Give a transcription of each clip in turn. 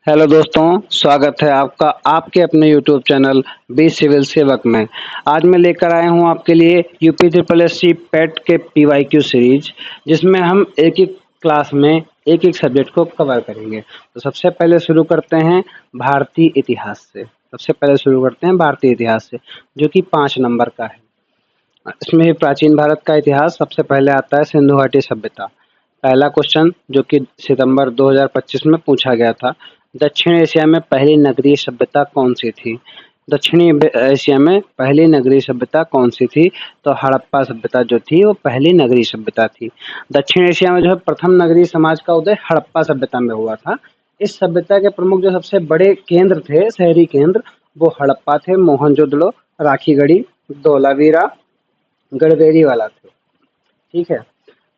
Hello दोस्तों, स्वागत है आपका आपके अपने यूट्यूब चैनल बी सिविल सेवक में। आज मैं लेकर आया हूँ आपके लिए यूपी ट्रिपल एस सी पेट के पीवाईक्यू सीरीज, जिसमें हम एक-एक क्लास में एक-एक सब्जेक्ट को कवर करेंगे। तो सबसे पहले शुरू करते हैं भारतीय इतिहास से। जो कि 5 नंबर का है। इसमें प्राचीन भारत का इतिहास सबसे पहले आता है सिंधु घाटी सभ्यता। पहला क्वेश्चन जो कि सितंबर 2025 में पूछा गया था, दक्षिण एशिया में पहली नगरीय सभ्यता कौन सी थी? दक्षिणी एशिया में पहली नगरीय सभ्यता कौन सी थी? तो हड़प्पा सभ्यता जो थी वो पहली नगरीय सभ्यता थी। दक्षिण एशिया में जो है प्रथम नगरीय समाज का उदय हड़प्पा सभ्यता में हुआ था। इस सभ्यता के प्रमुख जो सबसे बड़े केंद्र थे, शहरी केंद्र, वो हड़प्पा थे, मोहनजोदड़ो, राखीगढ़ी, धोलावीरा, गढ़वेरी वाला थे। ठीक है।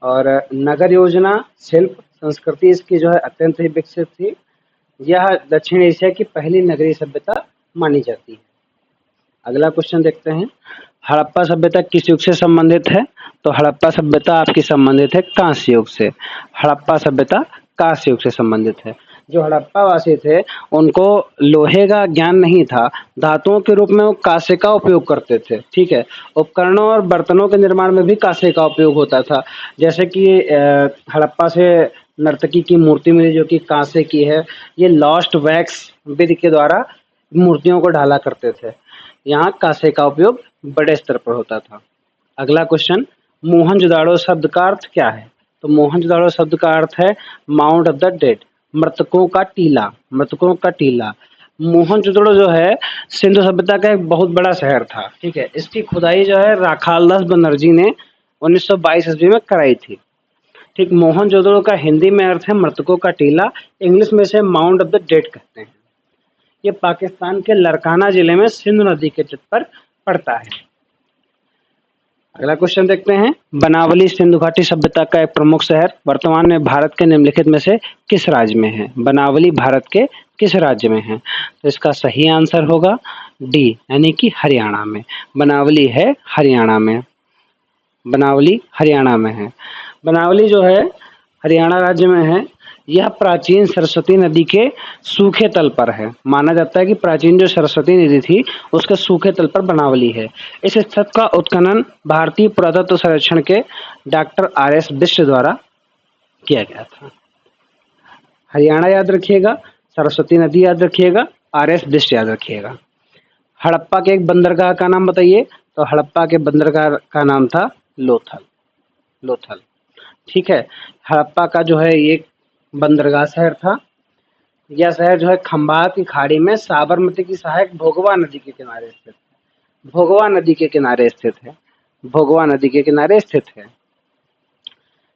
और नगर योजना, शिल्प, संस्कृति इसकी जो है अत्यंत ही विकसित थी। यह दक्षिण एशिया की पहली नगरीय सभ्यता मानी जाती है। अगला क्वेश्चन देखते हैं, हड़प्पा सभ्यता किस युग से संबंधित है? तो हड़प्पा सभ्यता आपकी संबंधित है कांस्य युग से। हड़प्पा सभ्यता कांस्य युग से संबंधित है। जो हड़प्पा वासी थे उनको लोहे का ज्ञान नहीं था, धातुओं के रूप में वो कांसे का उपयोग करते थे। ठीक है। उपकरणों और बर्तनों के निर्माण में भी कांसे का उपयोग होता था। जैसे कि हड़प्पा से नर्तकी की मूर्ति मिली जो कि कांसे की है। ये लॉस्ट वैक्स विधि के द्वारा मूर्तियों को ढाला करते थे। यहाँ कांसे का उपयोग बड़े स्तर पर होता था। अगला क्वेश्चन, मोहनजोदाड़ो शब्द का अर्थ क्या है? तो मोहनजोदाड़ो शब्द का अर्थ है माउंट ऑफ द डेड, मृतकों का टीला। मृतकों का टीला। मोहनजोदड़ो जो है सिंधु सभ्यता का एक बहुत बड़ा शहर था। ठीक है। इसकी खुदाई जो है राखालदास बनर्जी ने 1922 ईस्वी में कराई थी। ठीक। मोहनजोदड़ो का हिंदी में अर्थ है मृतकों का टीला, इंग्लिश में इसे माउंट ऑफ द डेड कहते हैं। ये पाकिस्तान के लरकाना जिले में सिंधु नदी के तट पर पड़ता है। अगला क्वेश्चन देखते हैं, बनावली सिंधु घाटी सभ्यता का एक प्रमुख शहर वर्तमान में भारत के निम्नलिखित में से किस राज्य में है? बनावली भारत के किस राज्य में है? तो इसका सही आंसर होगा डी, यानी कि हरियाणा में। बनावली है हरियाणा में। बनावली हरियाणा में है। बनावली जो है हरियाणा राज्य में है। यह प्राचीन सरस्वती नदी के सूखे तल पर है। माना जाता है कि प्राचीन जो सरस्वती नदी थी उसके सूखे तल पर बनावली है। इस स्थल का उत्खनन भारतीय पुरातत्व सर्वेक्षण के डॉक्टर आर.एस. बिष्ट द्वारा किया गया था। हरियाणा याद रखिएगा, सरस्वती नदी याद रखिएगा, आर.एस. बिष्ट याद रखिएगा। हड़प्पा के एक बंदरगाह का नाम बताइए। तो हड़प्पा के बंदरगाह का नाम था लोथल। लोथल। ठीक है। हड़प्पा का जो है ये बंदरगाह शहर था। यह शहर जो है खंबात की खाड़ी में साबरमती की सहायक भोगवा नदी के किनारे स्थित है। भोगवा नदी के किनारे स्थित है। भोगवा नदी के किनारे स्थित है।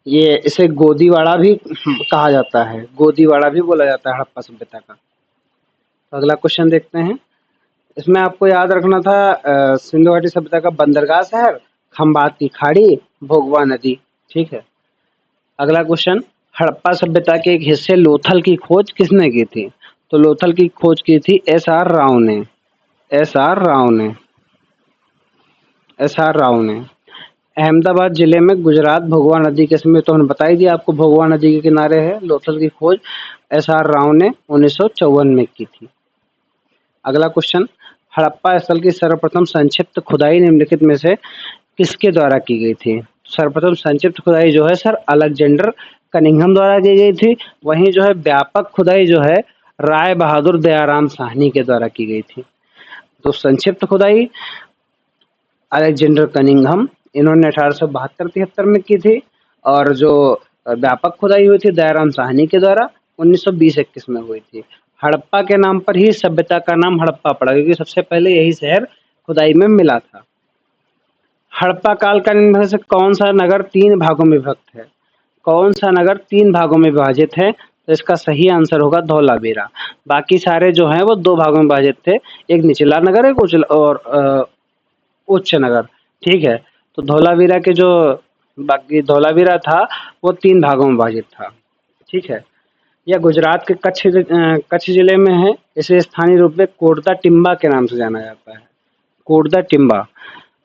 ये इसे गोदीवाड़ा भी कहा जाता है। गोदीवाड़ा भी बोला जाता है हड़प्पा सभ्यता का। तो अगला क्वेश्चन देखते हैं। इसमें आपको याद रखना था सिंधु घाटी सभ्यता का बंदरगाह शहर, खंबात की खाड़ी, भोगवा नदी। ठीक है। अगला क्वेश्चन, हड़प्पा सभ्यता के एक हिस्से लोथल की खोज किसने की थी? तो लोथल की खोज की थी एस.आर. राव ने। एस.आर. राव ने। एस.आर. राव ने। अहमदाबाद जिले में गुजरात भोगवा नदी के समीप, तो हमने बता ही दिया आपको, भोगवा नदी के किनारे है। लोथल की खोज एस.आर. राव ने 1954 में की थी। अगला क्वेश्चन, हड़प्पा स्थल की सर्वप्रथम संक्षिप्त खुदाई निम्नलिखित में से किसके द्वारा की गई थी? सर्वप्रथम संक्षिप्त खुदाई जो है सर अलेक्जेंडर कनिंघम द्वारा की गई थी। वहीं जो है व्यापक खुदाई जो है राय बहादुर दयाराम साहनी के द्वारा की गई थी। तो संक्षिप्त खुदाई अलेक्जेंडर कनिंघम, इन्होंने 1872-73 में की थी। और जो व्यापक खुदाई हुई थी दयाराम साहनी के द्वारा 1920-21 में हुई थी। हड़प्पा के नाम पर ही सभ्यता का नाम हड़प्पा पड़ा, क्योंकि सबसे पहले यही शहर खुदाई में मिला था। हड़प्पा काल का निम्न में से कौन सा नगर 3 भागों में विभक्त है? कौन सा नगर 3 भागों में विभाजित है? तो इसका सही आंसर होगा धौलावीरा। बाकी सारे जो हैं वो 2 भागों में विभाजित थे। एक निचला नगर, एक उच्च नगर। ठीक है। तो धौलावीरा के जो बाकी धौलावीरा था वो 3 भागों में विभाजित था। ठीक है। यह गुजरात के कच्छ जिले में है। इसे स्थानीय रूप में कोटदा टिम्बा के नाम से जाना जाता है। कोटदा टिम्बा।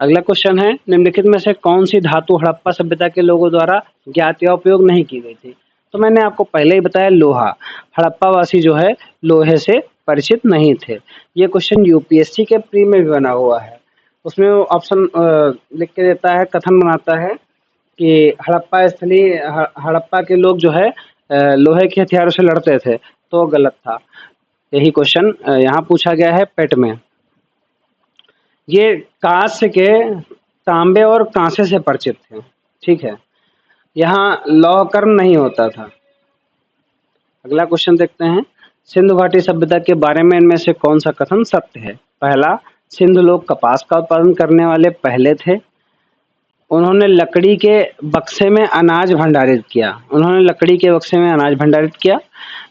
अगला क्वेश्चन है, निम्नलिखित में से कौन सी धातु हड़प्पा सभ्यता के लोगों द्वारा ज्ञात या उपयोग नहीं की गई थी? तो मैंने आपको पहले ही बताया लोहा, हड़प्पा वासी जो है लोहे से परिचित नहीं थे। ये क्वेश्चन यूपीएससी के प्री में भी बना हुआ है। उसमें वो ऑप्शन लिख के देता है, कथन बनाता है कि हड़प्पा के लोग जो है लोहे के हथियारों से लड़ते थे, तो गलत था। यही क्वेश्चन यहाँ पूछा गया है पेट में। ये कांस्य के, तांबे और कांसे से परिचित थे, ठीक है। यहाँ लौह कर्म नहीं होता था। अगला क्वेश्चन देखते हैं, सिंधु घाटी सभ्यता के बारे में इनमें से कौन सा कथन सत्य है? पहला, सिंधु लोग कपास का उत्पादन करने वाले पहले थे। उन्होंने लकड़ी के बक्से में अनाज भंडारित किया।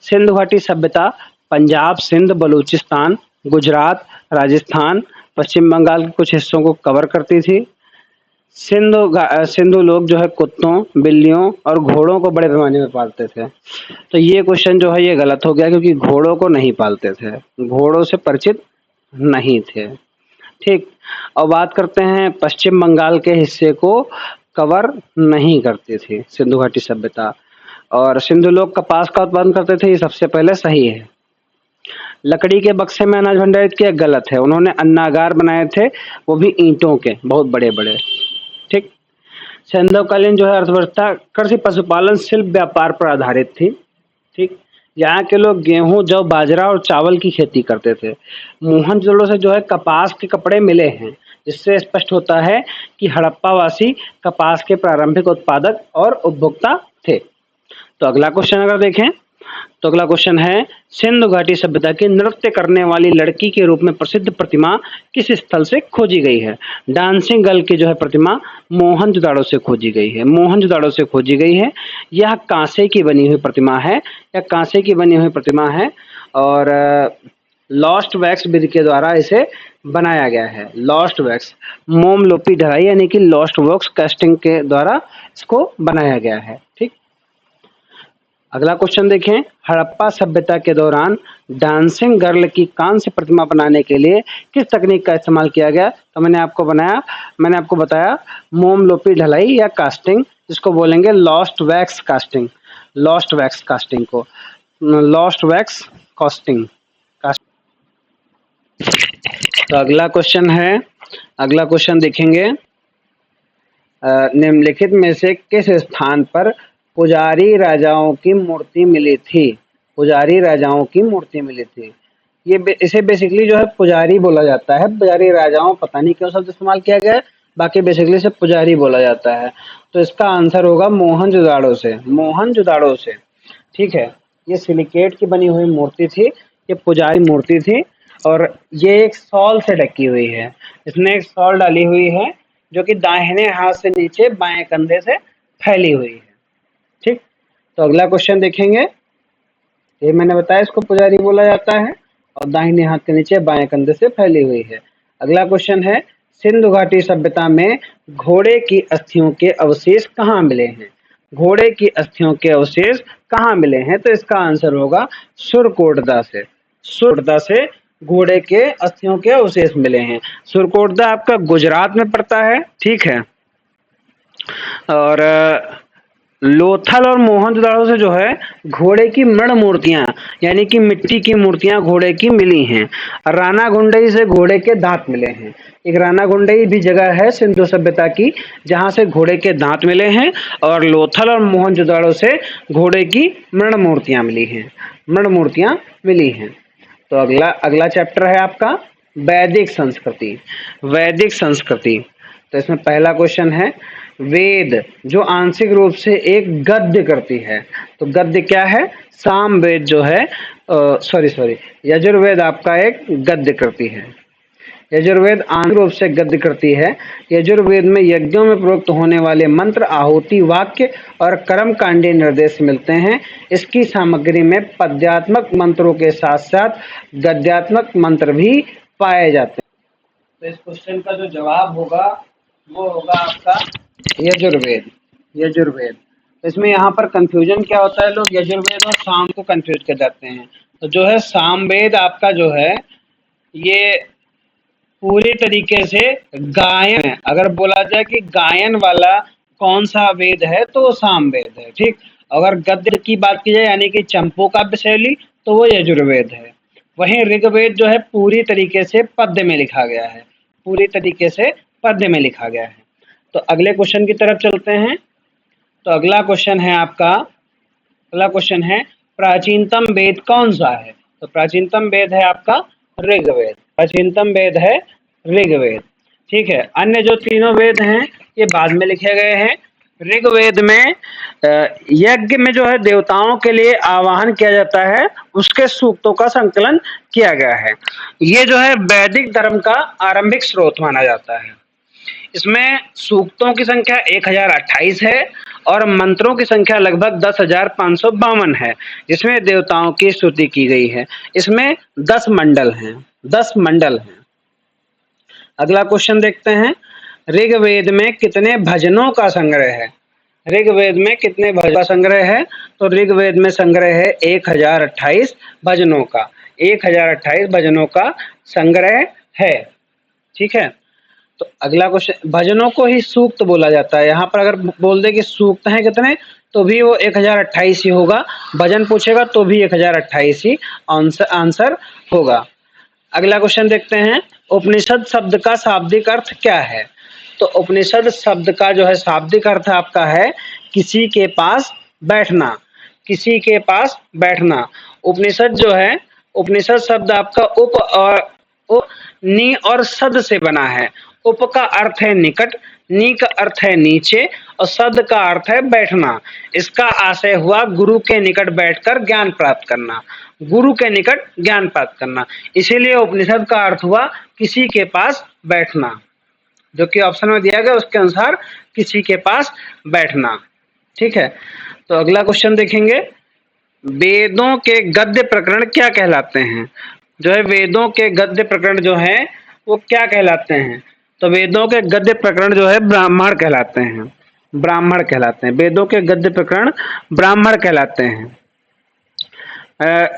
सिंधु घाटी सभ्यता पंजाब, सिंध, बलूचिस्तान, गुजरात, राजस्थान, पश्चिम बंगाल के कुछ हिस्सों को कवर करती थी। सिंधु लोग जो है कुत्तों, बिल्लियों और घोड़ों को बड़े पैमाने में पालते थे। तो ये क्वेश्चन जो है ये गलत हो गया, क्योंकि घोड़ों को नहीं पालते थे, घोड़ों से परिचित नहीं थे, ठीक। अब बात करते हैं, पश्चिम बंगाल के हिस्से को कवर नहीं करती थी सिंधु घाटी सभ्यता, और सिंधु लोग कपास का उत्पादन करते थे, ये सबसे पहले सही है। लकड़ी के बक्से में अनाज भंडारित किया, गलत है। उन्होंने अन्नागार बनाए थे, वो भी ईंटों के, बहुत बड़े बड़े, ठीक। सिंधुकालीन जो है अर्थव्यवस्था कृषि, पशुपालन, शिल्प, व्यापार पर आधारित थी, ठीक। यहाँ के लोग गेहूं, जौ, बाजरा और चावल की खेती करते थे। मोहनजोदड़ो से जो है कपास के कपड़े मिले हैं, जिससे स्पष्ट होता है कि हड़प्पावासी कपास के प्रारंभिक उत्पादक और उपभोक्ता थे। तो अगला क्वेश्चन अगर देखें, तो अगला क्वेश्चन है, सिंधु घाटी सभ्यता की नृत्य करने वाली लड़की के रूप में प्रसिद्ध प्रतिमा किस स्थल से खोजी गई है? डांसिंग गर्ल की जो है प्रतिमा मोहनजोदड़ो से खोजी गई है। यह कांसे की बनी हुई प्रतिमा है, और लॉस्ट वैक्स विधि के द्वारा इसे बनाया गया है। लॉस्ट वैक्स, मोम लोपी ढलाई यानी कि लॉस्ट वैक्स कास्टिंग के द्वारा इसको बनाया गया है, ठीक। अगला क्वेश्चन देखें, हड़प्पा सभ्यता के दौरान डांसिंग गर्ल की कांस्य प्रतिमा बनाने के लिए किस तकनीक का इस्तेमाल किया गया? तो मैंने आपको बताया मोम लोपी ढलाई या कास्टिंग, जिसको बोलेंगे लॉस्ट वैक्स कास्टिंग तो अगला क्वेश्चन देखेंगे, निम्नलिखित में से किस स्थान पर पुजारी राजाओं की मूर्ति मिली थी? इसे बेसिकली जो है पुजारी बोला जाता है। पुजारी राजाओं, पता नहीं क्यों शब्द इस्तेमाल किया गया है, बाकी बेसिकली इसे पुजारी बोला जाता है। तो इसका आंसर होगा मोहनजोदड़ो से, ठीक है। ये सिलिकेट की बनी हुई मूर्ति थी, ये पुजारी मूर्ति थी, और ये एक शॉल से ढकी हुई है। इसमें एक शॉल डाली हुई है, जो कि दाहिने हाथ से नीचे बाएं कंधे से फैली हुई है, ठीक। तो अगला क्वेश्चन देखेंगे, ये मैंने बताया इसको पुजारी बोला जाता है, और दाहिने हाथ के नीचे बाएं कंधे से फैली हुई है। अगला क्वेश्चन है, सिंधु घाटी सभ्यता में घोड़े की अस्थियों के अवशेष कहाँ मिले हैं? तो इसका आंसर होगा सुरकोटदा से घोड़े के अस्थियों के अवशेष मिले हैं। सुरकोटदा आपका गुजरात में पड़ता है, ठीक है। और लोथल और मोहनजोदड़ो से जो है घोड़े की मृण मूर्तियां यानी कि मिट्टी की मूर्तियां घोड़े की मिली हैं। रानागुंडई से घोड़े के दांत मिले हैं। एक रानागुंडई भी जगह है सिंधु सभ्यता की, जहां से घोड़े के दांत मिले हैं, और लोथल और मोहनजोदड़ो से घोड़े की मृण मूर्तियां मिली हैं। तो अगला चैप्टर है आपका वैदिक संस्कृति। तो इसमें पहला क्वेश्चन है, वेद जो आंशिक रूप से एक गद्य करती है, तो गद्य क्या है? सामवेद जो है यजुर्वेद आपका एक गद्य करती है। यजुर्वेद आंशिक रूप से गद्य करती है। यजुर्वेद में यज्ञों में प्रयुक्त होने वाले मंत्र, आहुति, वाक्य और कर्मकांडीय निर्देश मिलते हैं। इसकी सामग्री में पद्यात्मक मंत्रों के साथ साथ गद्यात्मक मंत्र भी पाए जाते हैं। तो इस क्वेश्चन का जो जवाब होगा वो होगा आपका यजुर्वेद। तो इसमें यहाँ पर कंफ्यूजन क्या होता है, लोग यजुर्वेद और साम को कंफ्यूज कर जाते हैं। तो जो है सामवेद आपका जो है ये पूरी तरीके से गायन है। अगर बोला जाए कि गायन वाला कौन सा वेद है तो वो सामवेद है, ठीक। अगर गद्य की बात की जाए यानी कि चंपू काव्य शैली, तो वो यजुर्वेद है। वहीं ऋग्वेद जो है पूरी तरीके से पद्य में लिखा गया है, पूरी तरीके से पद्य में लिखा गया है। तो अगले क्वेश्चन की तरफ चलते हैं। तो अगला क्वेश्चन है आपका, अगला क्वेश्चन है प्राचीनतम वेद कौन सा है? तो प्राचीनतम वेद है आपका ऋग्वेद, प्राचीनतम वेद है ऋग्वेद। ठीक है, अन्य जो तीनों वेद हैं ये बाद में लिखे गए हैं। ऋग्वेद में यज्ञ में जो है देवताओं के लिए आवाहन किया जाता है, उसके सूक्तों का संकलन किया गया है। ये जो है वैदिक धर्म का आरंभिक स्रोत माना जाता है। इसमें सूक्तों की संख्या 1028 है और मंत्रों की संख्या लगभग 10,552 है, जिसमें देवताओं की स्तुति की गई है। इसमें 10 मंडल हैं, 10 मंडल हैं। अगला क्वेश्चन देखते हैं, ऋग्वेद में कितने भजनों का संग्रह है? ऋग्वेद में कितने भजनों का संग्रह है? तो ऋग्वेद में संग्रह है 1028 भजनों का, 1028 भजनों का संग्रह है। ठीक है, तो अगला क्वेश्चन, भजनों को ही सूक्त बोला जाता है। यहाँ पर अगर बोल दे कि सूक्त हैं कितने, तो भी वो 1028 ही होगा। भजन पूछेगा तो भी 1028 ही आंसर होगा। अगला क्वेश्चन देखते हैं, उपनिषद शब्द का शाब्दिक अर्थ क्या है? तो उपनिषद शब्द का जो है शाब्दिक अर्थ आपका है किसी के पास बैठना, किसी के पास बैठना। उपनिषद जो है, उपनिषद शब्द आपका उप और नी और सद से बना है। उप का अर्थ है निकट, नी का अर्थ है नीचे और सद का अर्थ है बैठना। इसका आशय हुआ गुरु के निकट बैठकर ज्ञान प्राप्त करना, गुरु के निकट ज्ञान प्राप्त करना। इसीलिए उपनिषद का अर्थ हुआ किसी के पास बैठना, जो कि ऑप्शन में दिया गया उसके अनुसार किसी के पास बैठना। ठीक है, तो अगला क्वेश्चन देखेंगे, वेदों के गद्य प्रकरण क्या कहलाते हैं? जो है वेदों के गद्य प्रकरण जो है वो क्या कहलाते हैं? तो वेदों के गद्य प्रकरण जो है ब्राह्मण कहलाते हैं, ब्राह्मण कहलाते हैं। वेदों के गद्य प्रकरण ब्राह्मण कहलाते हैं।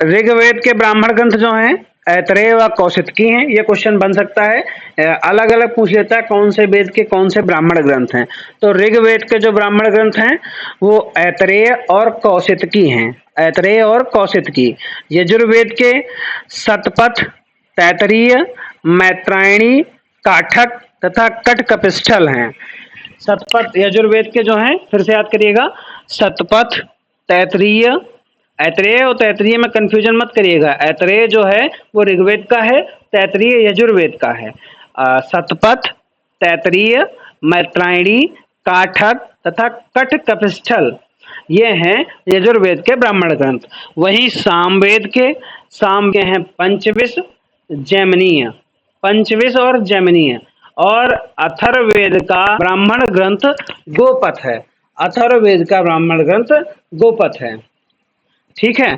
ऋग्वेद के ब्राह्मण ग्रंथ जो हैं ऐतरेय व कौशितकी हैं। ये क्वेश्चन बन सकता है, अलग अलग पूछ लेता है कौन से वेद के कौन से ब्राह्मण ग्रंथ हैं। तो ऋग्वेद के जो ब्राह्मण ग्रंथ हैं वो ऐतरेय और कौशितकी हैं, ऐतरेय और कौशितकी। यजुर्वेद के शतपथ, तैतरीय, मैत्रायणी, काठक तथा कट कपिस्थल हैं। शतपथ यजुर्वेद के जो हैं, फिर से याद करिएगा, शतपथ, तैतरीय, ऐतरेय और तैतरीय में कंफ्यूजन मत करिएगा। ऐतरेय जो है वो ऋग्वेद का है, तैतरीय यजुर्वेद का है। शतपथ, तैतरीय, मैत्रायणी, काठक तथा कट कपिस्थल ये हैं यजुर्वेद के ब्राह्मण ग्रंथ। वहीं सामवेद के हैं पंचविश, जैमिनीय, पंचविश और जैमिनीय। और अथर्ववेद का ब्राह्मण ग्रंथ गोपथ है, अथर्ववेद का ब्राह्मण ग्रंथ गोपथ है। ठीक है,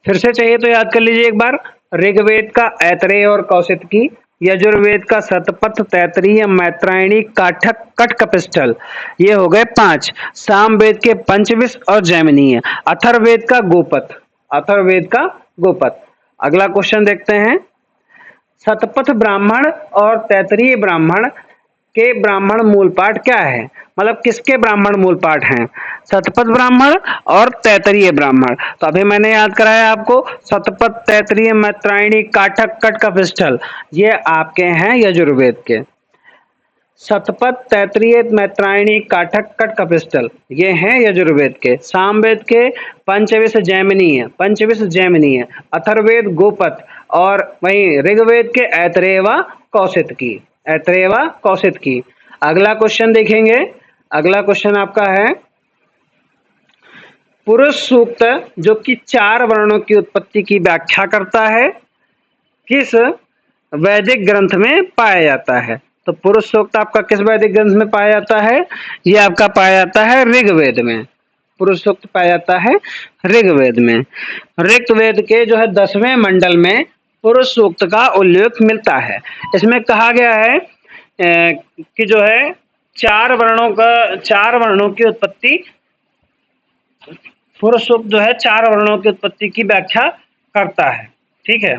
फिर से चाहिए तो याद कर लीजिए एक बार, ऋग्वेद का ऐतरेय और कौशितकी, यजुर्वेद का शतपथ, तैतरीय, मैत्रायणी, काठक, कट कपिस्थल, ये हो गए 5। सामवेद के पंचविश और जैमिनीय, अथर्ववेद का गोपथ, अथर्ववेद का गोपथ। अगला क्वेश्चन देखते हैं, शतपथ ब्राह्मण और तैतरीय ब्राह्मण के ब्राह्मण मूल पाठ क्या है? मतलब किसके ब्राह्मण मूल पाठ हैं? शतपथ ब्राह्मण और तैतरीय ब्राह्मण। तो अभी मैंने याद कराया आपको, शतपथ, तैतरीय, मैत्रायणी, काठक, कट कपिस्थल ये आपके हैं यजुर्वेद के। शतपथ, तैतरीय, मैत्रायणी, काठक, कट कपिस्थल ये हैं यजुर्वेद के। सामवेद के पंचविश जैमिनीय, पंचविश जैमिनीय, अथर्ववेद गोपथ और वहीं ऋग्वेद के ऐतरेय व कौशितकी, ऐतरेय व कौशितकी। अगला क्वेश्चन देखेंगे, अगला क्वेश्चन आपका है पुरुष सूक्त जो कि 4 वर्णों की उत्पत्ति की व्याख्या करता है, किस वैदिक ग्रंथ में पाया जाता है? तो पुरुष सूक्त आपका किस वैदिक ग्रंथ में पाया जाता है? ये आपका पाया जाता है ऋग्वेद में। पुरुष सूक्त पाया जाता है ऋग्वेद में। ऋग्वेद के जो है 10वें मंडल में पुरुष सूक्त का उल्लेख मिलता है। इसमें कहा गया है कि जो है 4 वर्णों की उत्पत्ति, पुरुष सूक्त जो है 4 वर्णों की उत्पत्ति की व्याख्या करता है। ठीक है,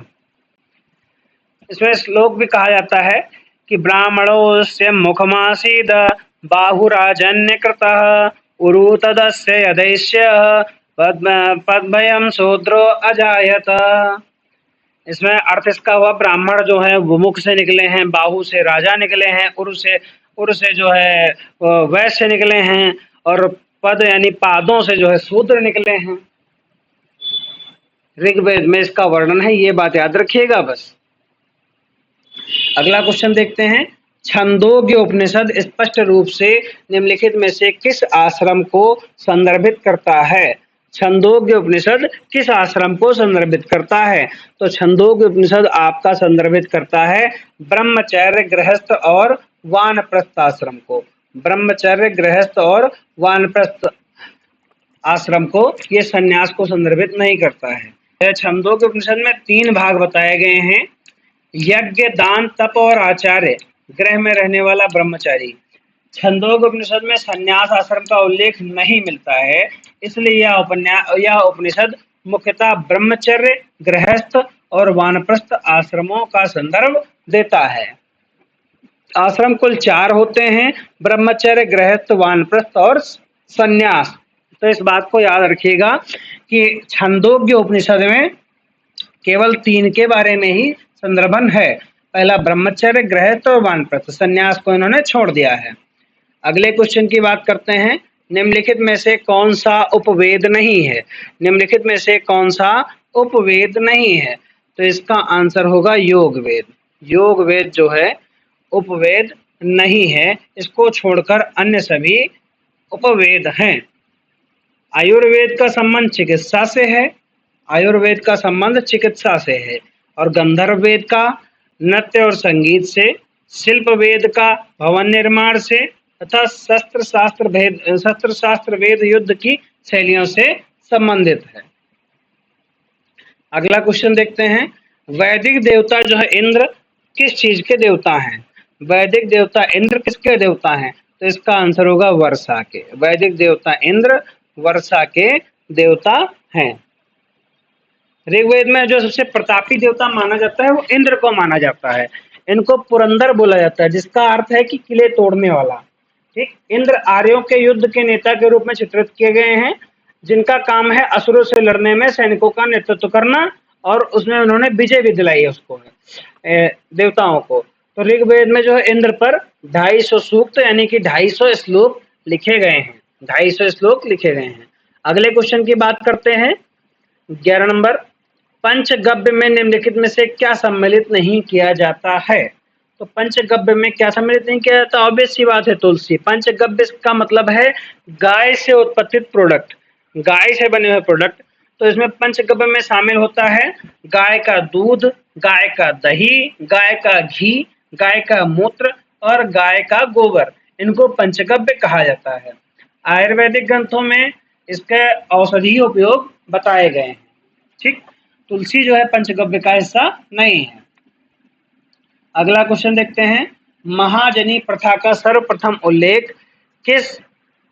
इसमें श्लोक भी कहा जाता है कि ब्राह्मणोस्य मुखमासीद बाहुराजन्यकृतः उरु तदस्य यदैष्यः पद्भयम शूद्रो अजायत। इसमें अर्थ इसका हुआ ब्राह्मण जो है वो मुख से निकले हैं, बाहु से राजा निकले हैं, उर से जो है वैश्य निकले हैं, और पद यानी पादों से जो है शूद्र निकले हैं। ऋग्वेद में इसका वर्णन है, ये बात याद रखिएगा बस। अगला क्वेश्चन देखते हैं। छंदोग्य उपनिषद स्पष्ट रूप से निम्नलिखित में से किस आश्रम को संदर्भित करता है? छंदोग्य उपनिषद किस आश्रम को संदर्भित करता है? तो छंदोग्य उपनिषद आपका संदर्भित करता है ब्रह्मचर्य, गृहस्थ और वानप्रस्थ आश्रम को। ब्रह्मचर्य, गृहस्थ और वानप्रस्थ आश्रम को, ये संन्यास को संदर्भित नहीं करता है। छंदोग्य उपनिषद में 3 भाग बताए गए हैं, यज्ञ, दान, तप और आचार्य, गृह में रहने वाला ब्रह्मचारी। छंदोग्य उपनिषद में संन्यास आश्रम का उल्लेख नहीं मिलता है, इसलिए यह उपनिषद मुख्यतः ब्रह्मचर्य, गृहस्थ और वानप्रस्थ आश्रमों का संदर्भ देता है। आश्रम कुल 4 होते हैं, ब्रह्मचर्य, गृहस्थ, वानप्रस्थ और संन्यास। तो इस बात को याद रखिएगा कि छंदोग्य उपनिषद में केवल 3 के बारे में ही संदर्भन है। पहला ब्रह्मचर्य, गृहस्थ और वानप्रस्थ, संन्यास को इन्होंने छोड़ दिया है। अगले क्वेश्चन की बात करते हैं। निम्नलिखित में से कौन सा उपवेद नहीं है? निम्नलिखित में से कौन सा उपवेद नहीं है? तो इसका आंसर होगा योग वेद। योग वेद जो है उपवेद नहीं है, इसको छोड़कर अन्य सभी उपवेद हैं। आयुर्वेद का संबंध चिकित्सा से है, आयुर्वेद का संबंध चिकित्सा से है, और गंधर्व वेद का नृत्य और संगीत से, शिल्प वेद का भवन निर्माण से, तथा शस्त्र शास्त्र वेद युद्ध की शैलियों से संबंधित है। अगला क्वेश्चन देखते हैं। वैदिक देवता जो है इंद्र किस चीज के देवता हैं? वैदिक देवता इंद्र किसके देवता हैं? तो इसका आंसर होगा वर्षा के। वैदिक देवता इंद्र वर्षा के देवता हैं। ऋग्वेद में जो सबसे प्रतापी देवता माना जाता है वो इंद्र को माना जाता है। इनको पुरंदर बोला जाता है, जिसका अर्थ है कि किले तोड़ने वाला। ठीक, इंद्र आर्यों के युद्ध के नेता के रूप में चित्रित किए गए हैं, जिनका काम है असुरों से लड़ने में सैनिकों का नेतृत्व करना, और उसमें उन्होंने विजय भी दिलाई है उसको, देवताओं को। तो ऋग्वेद में जो है इंद्र पर 250 सूक्त यानी कि 250 श्लोक लिखे गए हैं। 250 श्लोक लिखे गए हैं। अगले क्वेश्चन की बात करते हैं। 11 नंबर, पंचगव्य में निम्नलिखित में से क्या सम्मिलित नहीं किया जाता है? तो पंचगव्य में क्या सम्मिलित नहीं किया जाता? ऑब्वियस सी बात है, तुलसी। पंचगव्य का मतलब है गाय से उत्पादित प्रोडक्ट, गाय से बने हुए प्रोडक्ट। तो इसमें पंचगव्य में शामिल होता है गाय का दूध, गाय का दही, गाय का घी, गाय का मूत्र और गाय का गोबर। इनको पंचगव्य कहा जाता है। आयुर्वेदिक ग्रंथों में इसके औषधीय उपयोग बताए गए हैं। ठीक, तुलसी जो है पंचगव्य का हिस्सा नहीं है। अगला क्वेश्चन देखते हैं। महाजनी प्रथा का सर्वप्रथम उल्लेख किस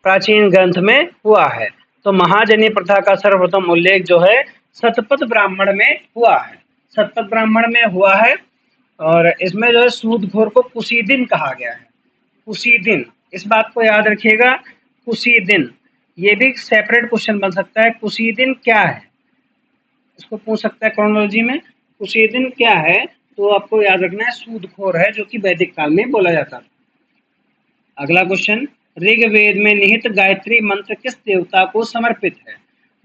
प्राचीन ग्रंथ में हुआ है? तो महाजनी प्रथा का सर्वप्रथम उल्लेख जो है शतपथ ब्राह्मण में हुआ है। शतपथ ब्राह्मण में हुआ है, और इसमें जो है सूदखोर को कुशीदिन कहा गया है। कुशीदिन, इस बात को याद रखिएगा। कुशीदिन, ये भी सेपरेट क्वेश्चन बन सकता है। कुशीदिन क्या है, इसको पूछ सकता है क्रोनोलॉजी में। कुशीदिन क्या है, तो आपको याद रखना है सूदखोर है, जो कि वैदिक काल में बोला जाता था। अगला क्वेश्चन, ऋग्वेद में निहित गायत्री मंत्र किस देवता को समर्पित है?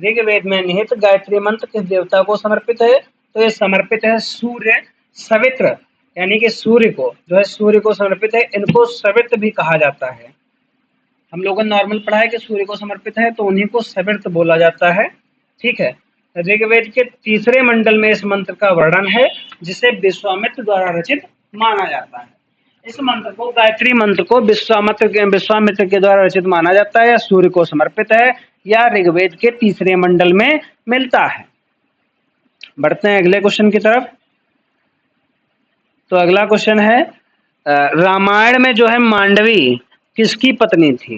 ऋग्वेद में निहित गायत्री मंत्र किस देवता को समर्पित है? तो ये समर्पित है सूर्य, सवित्र यानी कि सूर्य को, जो है सूर्य को समर्पित है। इनको सवित्र भी कहा जाता है। हम लोगों ने नॉर्मल पढ़ा है कि सूर्य को समर्पित है, तो उन्हीं को सवित्र बोला जाता है। ठीक है, ऋग्वेद के 3रे मंडल में इस मंत्र का वर्णन है, जिसे विश्वामित्र द्वारा रचित माना जाता है। इस मंत्र को, गायत्री मंत्र को विश्वामित्र के द्वारा रचित माना जाता है, या सूर्य को समर्पित है, या ऋग्वेद के 3रे मंडल में मिलता है। बढ़ते हैं अगले क्वेश्चन की तरफ। तो अगला क्वेश्चन है, रामायण में जो है मांडवी किसकी पत्नी थी?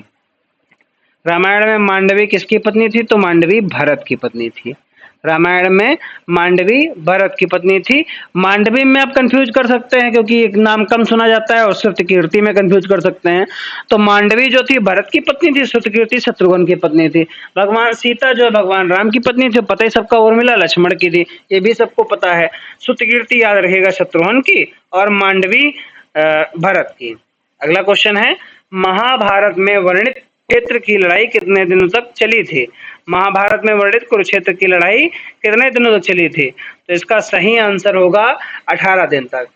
रामायण में मांडवी किसकी पत्नी थी? तो मांडवी भरत की पत्नी थी। रामायण में मांडवी भरत की पत्नी थी। मांडवी में आप कंफ्यूज कर सकते हैं क्योंकि एक नाम कम सुना जाता है, और श्रुतकीर्ति में कंफ्यूज कर सकते हैं। तो मांडवी जो थी भरत की पत्नी थी, श्रुतकीर्ति शत्रुघ्न की पत्नी थी। भगवान सीता जो भगवान राम की पत्नी थी, पता ही सबका, उर्मिला लक्ष्मण की थी, ये भी सबको पता है। श्रुतकीर्ति याद रखेगा शत्रुघ्न की, और मांडवी भरत की। अगला क्वेश्चन है, महाभारत में वर्णित क्षेत्र की लड़ाई कितने दिनों तक चली थी? महाभारत में वर्णित कुरुक्षेत्र की लड़ाई कितने दिनों तक चली थी? तो इसका सही आंसर होगा 18 दिन तक।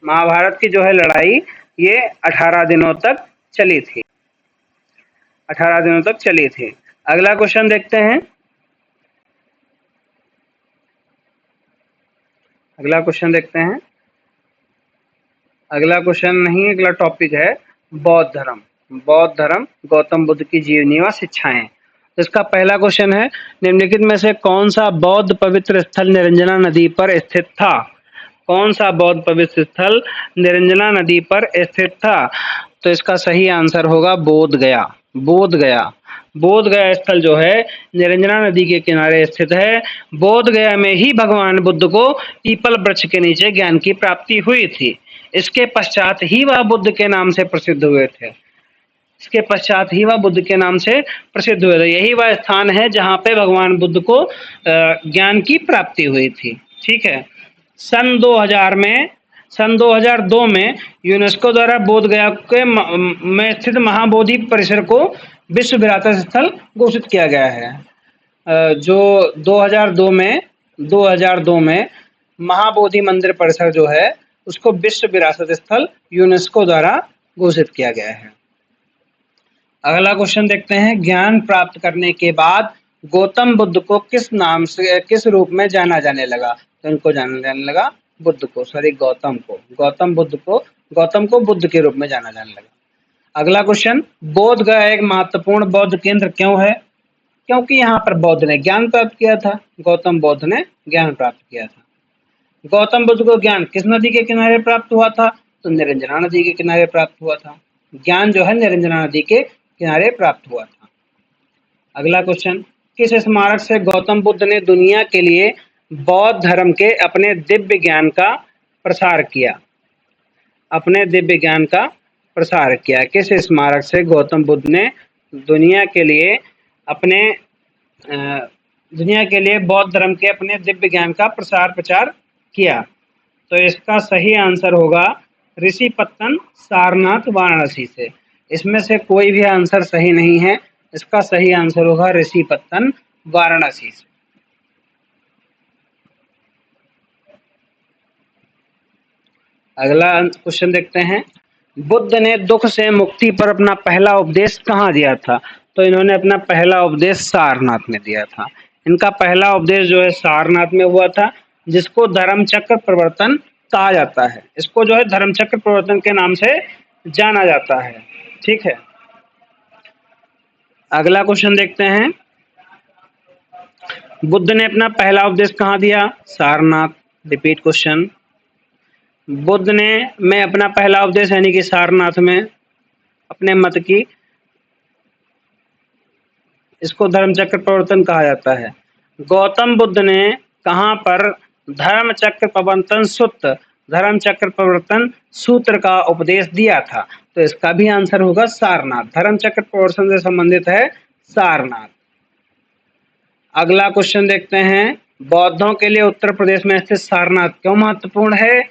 महाभारत की जो है लड़ाई ये 18 दिनों तक चली थी, 18 दिनों तक चली थी। अगला क्वेश्चन देखते हैं। अगला क्वेश्चन देखते हैं। अगला क्वेश्चन नहीं, अगला टॉपिक है बौद्ध धर्म। बौद्ध धर्म, गौतम बुद्ध की जीवनी व शिक्षाएं। तो इसका पहला क्वेश्चन है, निम्नलिखित में से कौन सा बौद्ध पवित्र स्थल निरंजना नदी पर स्थित था? कौन सा बौद्ध पवित्र स्थल निरंजना नदी पर स्थित था? तो इसका सही आंसर होगा बोध गया। बोध गया, बोध गया स्थल जो है निरंजना नदी के किनारे स्थित है। बोध गया में ही भगवान बुद्ध को पीपल वृक्ष के नीचे ज्ञान की प्राप्ति हुई थी। इसके पश्चात ही वह बुद्ध के नाम से प्रसिद्ध हुए थे। इसके पश्चात ही वह बुद्ध के नाम से प्रसिद्ध हुए थे। यही वह स्थान है जहाँ पे भगवान बुद्ध को ज्ञान की प्राप्ति हुई थी। ठीक है। सन 2002 में यूनेस्को द्वारा बोध गया के में स्थित महाबोधि परिसर को विश्व विरासत स्थल घोषित किया गया है। जो 2002 में महाबोधि मंदिर परिसर जो है उसको विश्व विरासत स्थल यूनेस्को द्वारा घोषित किया गया है। अगला क्वेश्चन देखते हैं, ज्ञान प्राप्त करने के बाद गौतम बुद्ध को किस नाम से, किस रूप में जाना जाने लगा? तो इनको जाना जाने लगा बुद्ध को, सॉरी गौतम को, गौतम को बुद्ध के रूप में जाना जाने लगा। अगला क्वेश्चन, बोध गया एक महत्वपूर्ण बौद्ध केंद्र क्यों है? क्योंकि यहाँ पर बौद्ध ने ज्ञान प्राप्त किया था। गौतम बुद्ध ने ज्ञान प्राप्त किया था। गौतम बुद्ध को ज्ञान किस नदी के किनारे प्राप्त हुआ था? तो निरंजना नदी के किनारे प्राप्त हुआ था। ज्ञान जो है निरंजना नदी के किनारे प्राप्त हुआ था। अगला क्वेश्चन, किस स्मारक से गौतम बुद्ध ने दुनिया के लिए बौद्ध धर्म के अपने दिव्य ज्ञान का प्रसार किया? अपने दिव्य ज्ञान का प्रसार किया। किस स्मारक से गौतम बुद्ध ने दुनिया के लिए बौद्ध धर्म के अपने दिव्य ज्ञान का प्रचार किया? तो इसका सही आंसर होगा ऋषिपत्तन, सारनाथ, वाराणसी से। इसमें से कोई भी आंसर सही नहीं है। इसका सही आंसर होगा ऋषिपत्तन, वाराणसी से। अगला क्वेश्चन देखते हैं, बुद्ध ने दुख से मुक्ति पर अपना पहला उपदेश कहाँ दिया था? तो इन्होंने अपना पहला उपदेश सारनाथ में दिया था। इनका पहला उपदेश जो है सारनाथ में हुआ था, जिसको धर्म चक्र प्रवर्तन कहा जाता है। इसको जो है धर्म चक्र प्रवर्तन के नाम से जाना जाता है। ठीक है। अगला क्वेश्चन देखते हैं, बुद्ध ने अपना पहला उपदेश कहाँ दिया? सारनाथ। रिपीट क्वेश्चन, बुद्ध ने मैं अपना पहला उपदेश यानी कि सारनाथ में अपने मत की, इसको धर्म चक्र प्रवर्तन कहा जाता है। गौतम बुद्ध ने कहाँ पर धर्म चक्र प्रवर्तन सूत्र का उपदेश दिया था? तो इसका भी आंसर होगा सारनाथ। धर्म चक्र प्रवर्तन से संबंधित है सारनाथ। अगला क्वेश्चन देखते हैं, बौद्धों के लिए उत्तर प्रदेश में स्थित सारनाथ क्यों महत्वपूर्ण है?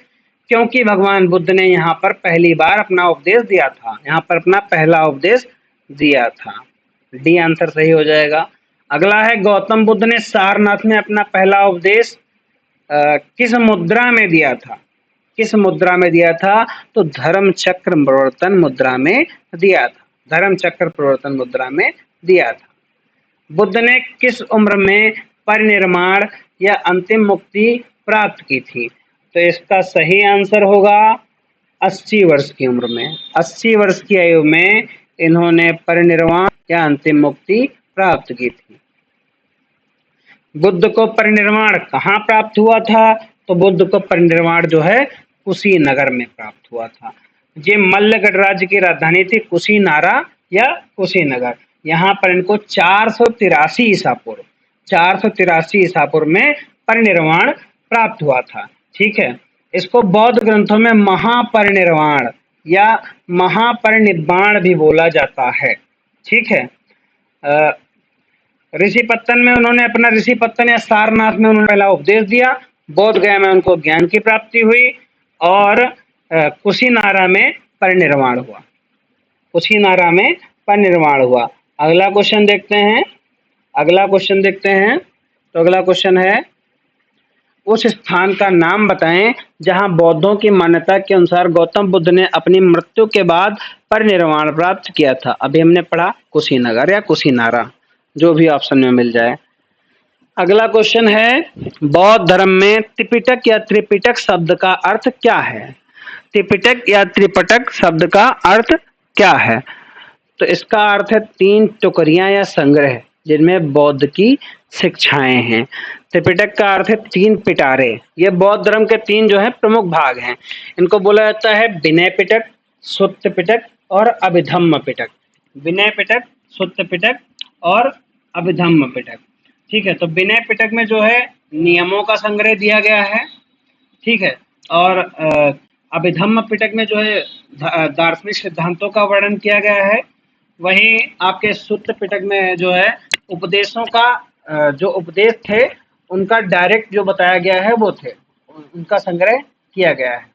क्योंकि भगवान बुद्ध ने यहाँ पर पहली बार अपना उपदेश दिया था। यहाँ पर अपना पहला उपदेश दिया था। डी आंसर सही हो जाएगा। अगला है, गौतम बुद्ध ने सारनाथ में अपना पहला उपदेश किस मुद्रा में दिया था? किस मुद्रा में दिया था? तो धर्म चक्र प्रवर्तन मुद्रा में दिया था। धर्म चक्र प्रवर्तन मुद्रा में दिया था। बुद्ध ने किस उम्र में परिनिर्वाण या अंतिम मुक्ति प्राप्त की थी? तो इसका सही आंसर होगा 80 वर्ष की उम्र में। 80 वर्ष की आयु में इन्होंने परिनिर्वाण या अंतिम मुक्ति प्राप्त की थी। बुद्ध को परिनिर्वाण कहाँ प्राप्त हुआ था? तो बुद्ध को परिनिर्वाण जो है कुशीनगर में प्राप्त हुआ था। ये मल्ल गणराज्य की राजधानी थी कुशीनारा या कुशीनगर। यहाँ पर इनको 483 ईसा पूर्व 483 ईसा पूर्व में परिनिर्वाण प्राप्त हुआ था। ठीक है, इसको बौद्ध ग्रंथों में महापरिनिर्वाण या महापरिनिब्बाण भी बोला जाता है। ठीक है, ऋषि पत्तन में उन्होंने अपना ऋषि पत्तन या सारनाथ में उन्होंने पहला उपदेश दिया, बोध गया में उनको ज्ञान की प्राप्ति हुई और कुशीनारा में परिनिर्वाण हुआ। कुशीनारा में परिनिर्वाण हुआ। अगला क्वेश्चन देखते हैं। तो अगला क्वेश्चन है, उस स्थान का नाम बताएं जहां बौद्धों की मान्यता के अनुसार गौतम बुद्ध ने अपनी मृत्यु के बाद परिनिर्वाण प्राप्त किया था। अभी हमने पढ़ा कुशीनगर या कुशीनारा, जो भी ऑप्शन में मिल जाए। अगला क्वेश्चन है, बौद्ध धर्म में त्रिपिटक या त्रिपिटक शब्द का अर्थ क्या है? त्रिपिटक या त्रिपिटक शब्द का अर्थ क्या है? तो इसका अर्थ है 3 टुकड़ियां या संग्रह जिनमें बौद्ध की शिक्षाएं हैं। त्रिपिटक का अर्थ है 3 पिटारे। ये बौद्ध धर्म के 3 जो है प्रमुख भाग हैं। इनको बोला जाता है विनय पिटक, सुत्त पिटक और अभिधम्म पिटक। विनय पिटक, सुत्त पिटक और अभिधम्म पिटक। ठीक है, तो विनय पिटक में जो है नियमों का संग्रह दिया गया है। ठीक है, और अभिधम्म पिटक में जो है दार्शनिक सिद्धांतों का वर्णन किया गया है। वहीं आपके सुत्त पिटक में जो है उपदेशों का जो उपदेश थे उनका डायरेक्ट जो बताया गया है वो थे, उनका संग्रह किया गया है।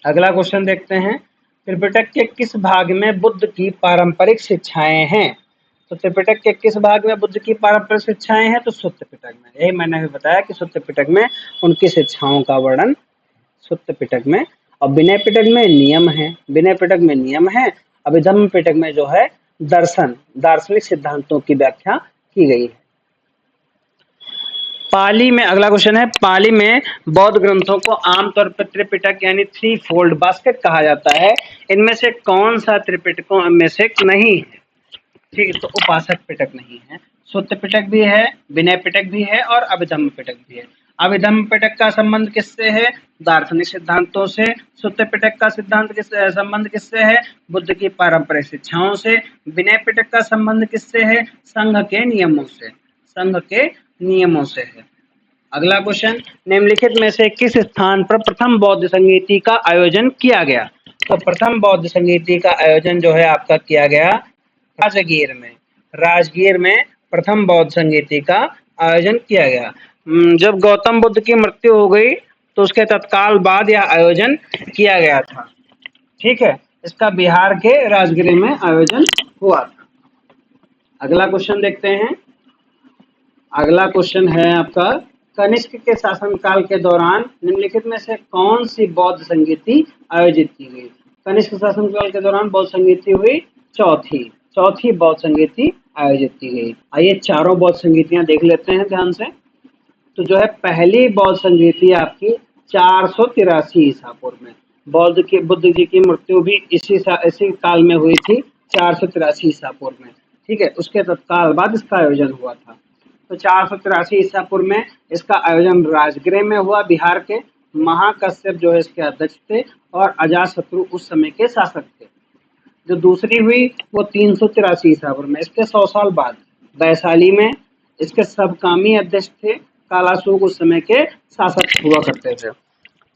अगला क्वेश्चन देखते हैं, त्रिपिटक के किस भाग में बुद्ध की पारंपरिक शिक्षाएं हैं? तो त्रिपिटक के किस भाग में बुद्ध की पारंपरिक शिक्षाएं हैं? तो सुत्त पिटक में। यही मैंने भी बताया कि सुत्त पिटक में उनकी शिक्षाओं का वर्णन सुत्त पिटक में, और विनय पिटक में नियम है। विनय पिटक में नियम है। अभिधम्म पिटक में जो है दार्शनिक सिद्धांतों की व्याख्या की गई है। पाली में, अगला क्वेश्चन है, पाली में बौद्ध ग्रंथों को आमतौर पर त्रिपिटक यानी 3 फोल्ड बास्केट कहा जाता है। इनमें से कौन सा त्रिपिटकों में से नहीं है? ठीक है, तो उपासक पिटक नहीं है, सुत्त पिटक भी है, विनय पिटक भी है और अभिधम्म पिटक भी है। अभिधम्म पिटक का संबंध किससे है? दार्शनिक सिद्धांतों से। सुत्त पिटक का संबंध किससे है? बुद्ध की पारंपरिक शिक्षाओं से। विनय पिटक का संबंध किससे है? संघ के नियमों से है। अगला क्वेश्चन, निम्नलिखित में से किस स्थान पर प्रथम बौद्ध संगीति का आयोजन किया गया? तो प्रथम बौद्ध संगीति का आयोजन जो है आपका किया गया राजगीर में प्रथम बौद्ध संगीति का आयोजन किया गया। जब गौतम बुद्ध की मृत्यु हो गई तो उसके तत्काल बाद यह आयोजन किया गया था। ठीक है, इसका बिहार के राजगीर में आयोजन हुआ था। अगला क्वेश्चन देखते हैं। अगला क्वेश्चन है आपका, कनिष्क के शासनकाल के दौरान निम्नलिखित में से कौन सी बौद्ध संगीति आयोजित की गई? कनिष्क शासनकाल के दौरान बौद्ध संगीति हुई चौथी बौद्ध संगीति आयोजित की गई। आइए चारों बौद्ध संगीतियां देख लेते हैं ध्यान से। तो जो है पहली बौद्ध संगीति आपकी 483 ईसा पूर्व में, बुद्ध जी की मृत्यु भी इसी काल में हुई थी, 483 ईसा पूर्व में। ठीक है, उसके तत्काल बाद इसका आयोजन हुआ था। तो 483 ईसा पूर्व में इसका आयोजन राजगृह में हुआ। बिहार के महाकश्यप जो है इसके अध्यक्ष थे और अजातशत्रु उस समय के शासक थे। जो दूसरी हुई वो 383 ईसा पूर्व में, इसके 100 साल बाद वैशाली में इसके सबकामी अध्यक्ष थे कालाशोक उस समय के शासक हुआ करते थे।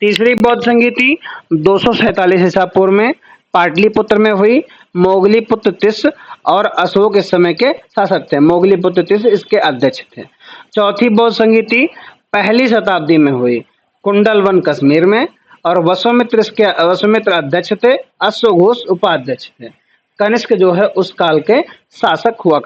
तीसरी बौद्ध संगीति 247 ईसा पूर्व में पाटलिपुत्र में हुई। मोगलीपुत्र तिस्स और अशोक इस समय के शासक थे। मोगलीपुत्र तिस्स इसके अध्यक्ष थे। चौथी बौद्ध संगीति पहली शताब्दी में हुई कुंडलवन कश्मीर में और वसुमित्र अध्यक्ष थे, अश्वघोष उपाध्यक्ष थे। कनिष्क जो है उस काल के शासक हुआ